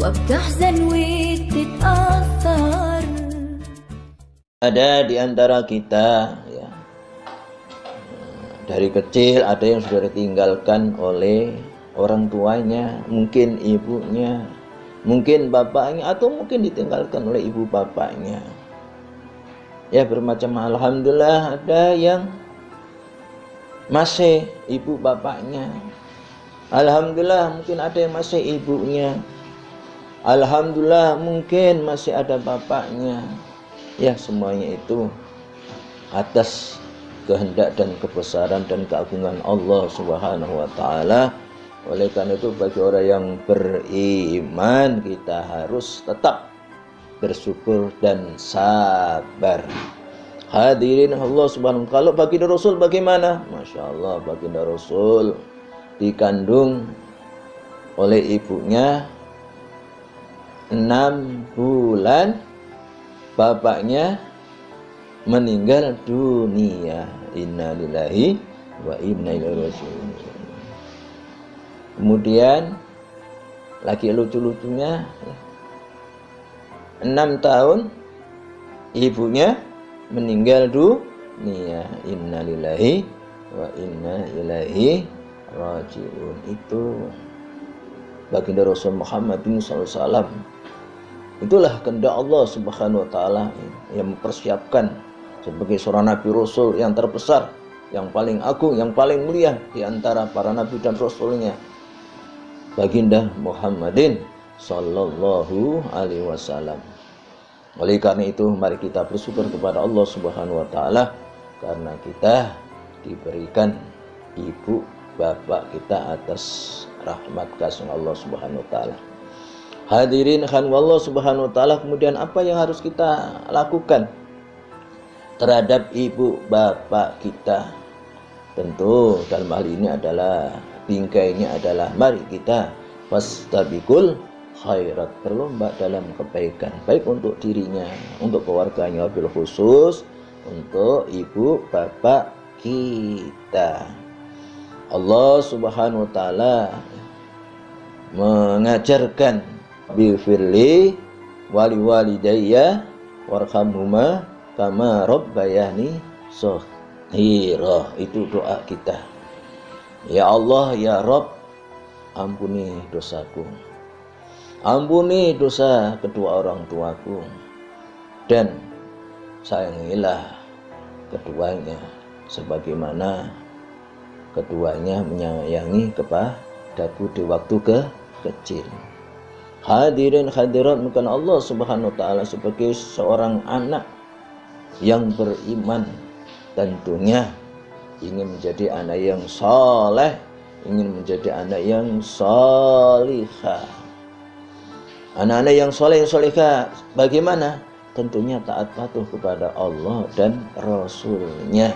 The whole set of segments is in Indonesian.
وبتحزن وبتتأثر. Ada di antara kita ya, dari kecil ada yang sudah ditinggalkan oleh orang tuanya, mungkin ibunya, mungkin bapaknya, atau mungkin ditinggalkan oleh ibu bapaknya. Ya bermacam, alhamdulillah ada yang masih ibu bapaknya, alhamdulillah mungkin ada yang masih ibunya, alhamdulillah mungkin masih ada bapaknya. Ya semuanya itu atas kehendak dan kebesaran dan keagungan Allah Subhanahu wa taala. Oleh karena itu bagi orang yang beriman kita harus tetap bersyukur dan sabar. Hadirin Allah Subhanahu wa taala. Kalau baginda Rasul bagaimana? Masya Allah, baginda Rasul dikandung oleh ibunya 6 bulan, bapaknya meninggal dunia. Innalillahi wa inna ilaihi raji'un. Kemudian lagi lucu-lucunya 6 tahun ibunya meninggal dunia. Innalillahi wa inna ilaihi raji'un. Itu baginda Rasul Muhammad SAW. Itulah kehendak Allah Subhanahu wa taala yang mempersiapkan sebagai seorang nabi rasul yang terbesar, yang paling agung, yang paling mulia di antara para nabi dan rasulnya, baginda Muhammadin sallallahu alaihi wasallam. Oleh karena itu mari kita bersyukur kepada Allah Subhanahu wa taala karena kita diberikan ibu bapak kita atas rahmat kasih Allah Subhanahu wa taala. Hadirin khan wallah Subhanahu wa taala, kemudian apa yang harus kita lakukan terhadap ibu bapak kita? Tentu dalam hal ini adalah bingkainya adalah mari kita fastabiqul khairat, berlomba dalam kebaikan, baik untuk dirinya, untuk keluarganya, wabil khusus untuk ibu bapak kita. Allah Subhanahu wa taala mengajarkan bifirli wali walidayya warhamhuma kama rabbayani shaghira. Itu doa kita. Ya Allah, ya Rabb, ampuni dosaku, ampuni dosa kedua orang tuaku, dan sayangilah keduanya sebagaimana keduanya menyayangi kepadaku di waktu kecil. Hadirin hadirat, bukan Allah Subhanahu wa taala sebagai seorang anak yang beriman tentunya ingin menjadi anak yang saleh, ingin menjadi anak yang salihah. Anak-anak yang saleh, yang salihah bagaimana? Tentunya taat patuh kepada Allah dan Rasulnya.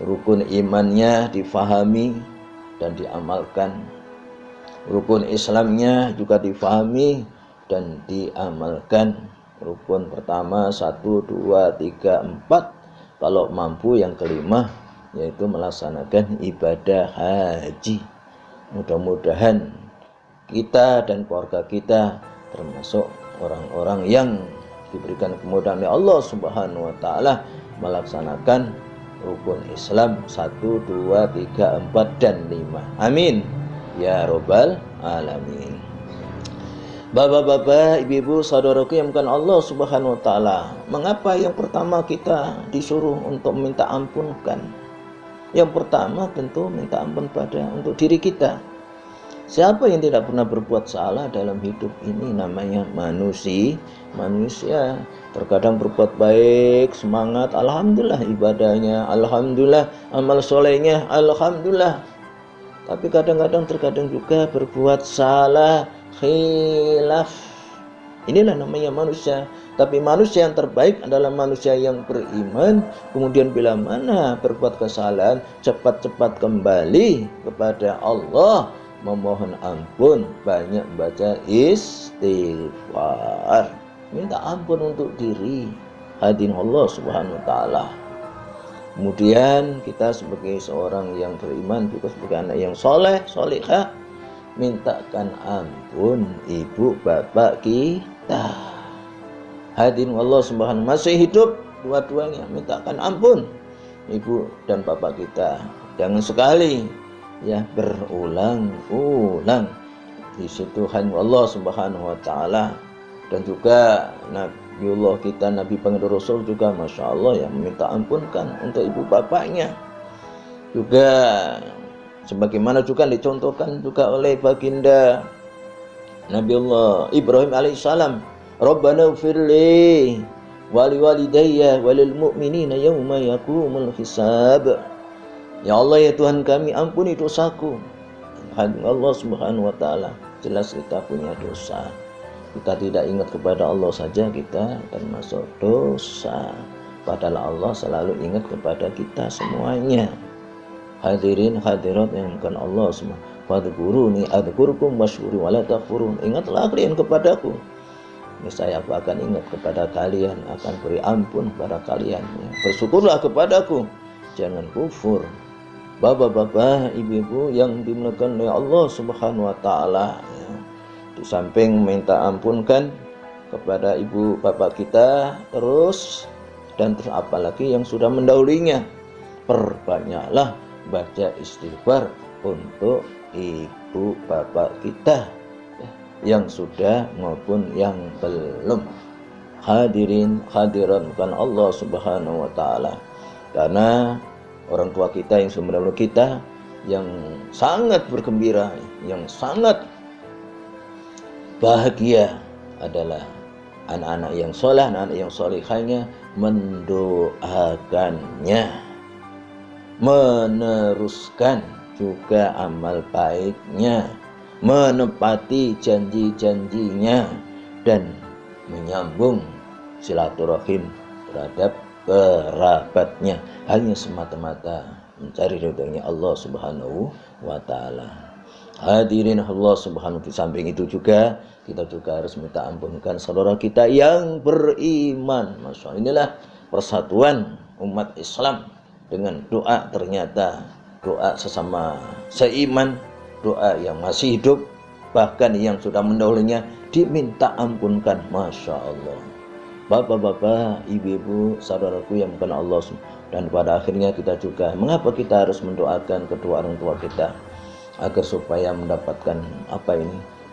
Rukun imannya difahami dan diamalkan. Rukun Islamnya juga difahami dan diamalkan. Rukun pertama 1, 2, 3, 4. Kalau mampu yang kelima yaitu melaksanakan ibadah haji. Mudah-mudahan kita dan keluarga kita termasuk orang-orang yang diberikan kemudahan oleh Allah Subhanahu wa taala melaksanakan rukun Islam 1, 2, 3, 4 dan 5. Amin ya robbal alamin. Bapak-bapak, ibu-ibu, saudaraku yang bukan Allah Subhanahu wa taala, mengapa yang pertama kita disuruh untuk minta ampunkan? Yang pertama tentu minta ampun untuk diri kita. Siapa yang tidak pernah berbuat salah dalam hidup ini? Namanya manusia. Terkadang berbuat baik, semangat, alhamdulillah ibadahnya, alhamdulillah amal solehnya, alhamdulillah. Tapi terkadang juga berbuat salah, khilaf. Inilah namanya manusia. Tapi manusia yang terbaik adalah manusia yang beriman. Kemudian bila mana berbuat kesalahan, cepat-cepat kembali kepada Allah, memohon ampun, banyak baca istighfar, minta ampun untuk diri. Hadirin Allah Subhanahu wa taala. Kemudian kita sebagai seorang yang beriman juga sebagai anak yang soleh, solehah, mintakan ampun ibu bapak kita. Hadirin Allah subhanahu masih hidup dua-duanya, mintakan ampun ibu dan bapak kita. Jangan sekali ya berulang-ulang. Di situ hanya Allah subhanahu wa ta'ala. Dan juga Nabiullah kita, Nabi Panggil Rasul juga Masya Allah ya meminta ampunkan untuk ibu bapaknya. Juga sebagaimana juga dicontohkan juga oleh baginda Nabiullah Ibrahim alaihissalam, Rabbana ufirli wali walidayya walil mu'minina yawma yakumul hisab. Ya Allah ya Tuhan kami, ampuni dosaku. Allah subhanahu wa ta'ala, jelas kita punya dosa. Kita tidak ingat kepada Allah saja kita termasuk dosa. Padahal Allah selalu ingat kepada kita semuanya. Hadirin hadirat yang kan Allah semua. Fadhkuruni adzkurkum washkuru wala takfurun. Ingatlah kalian kepadaku, niscaya aku akan ingat kepada kalian, akan beri ampun kepada kalian. Bersyukurlah kepadaku, jangan kufur. Bapak-bapak, ibu-ibu yang dimuliakan oleh Allah subhanahu wa ta'ala ya. Di samping minta ampunkan kepada ibu bapak kita terus apalagi yang sudah mendahulunya, perbanyaklah baca istighfar untuk ibu bapak kita ya, yang sudah maupun yang belum. Hadirin hadirat bukan Allah subhanahu wa ta'ala, karena orang tua kita yang sebelum kita yang sangat bergembira, yang sangat bahagia adalah anak-anak yang soleh, anak-anak yang solehahnya mendoakannya, meneruskan juga amal baiknya, menepati janji-janjinya, dan menyambung silaturahim terhadap kerabatnya, hanya semata-mata mencari ridhonya Allah subhanahu wa ta'ala. Hadirin Allah subhanahu wa ta'ala, di samping itu juga kita juga harus minta ampunkan saudara kita yang beriman. Masya Allah, inilah persatuan umat Islam dengan doa, ternyata doa sesama seiman, doa yang masih hidup, bahkan yang sudah mendahulunya diminta ampunkan. Masya Allah. Bapak-bapak, ibu-ibu, saudaraku yang bukan Allah, dan pada akhirnya kita juga, mengapa kita harus mendoakan kedua orang tua kita agar supaya mendapatkan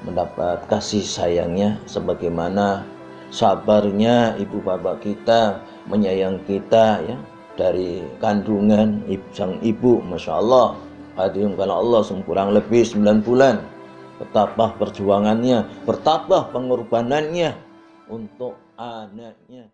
mendapat kasih sayangnya, sebagaimana sabarnya ibu bapak kita menyayang kita ya dari kandungan sang ibu. Masya Allah, hadirin kalau Allah kurang lebih 9 bulan, betapa perjuangannya, betapa pengorbanannya untuk anaknya.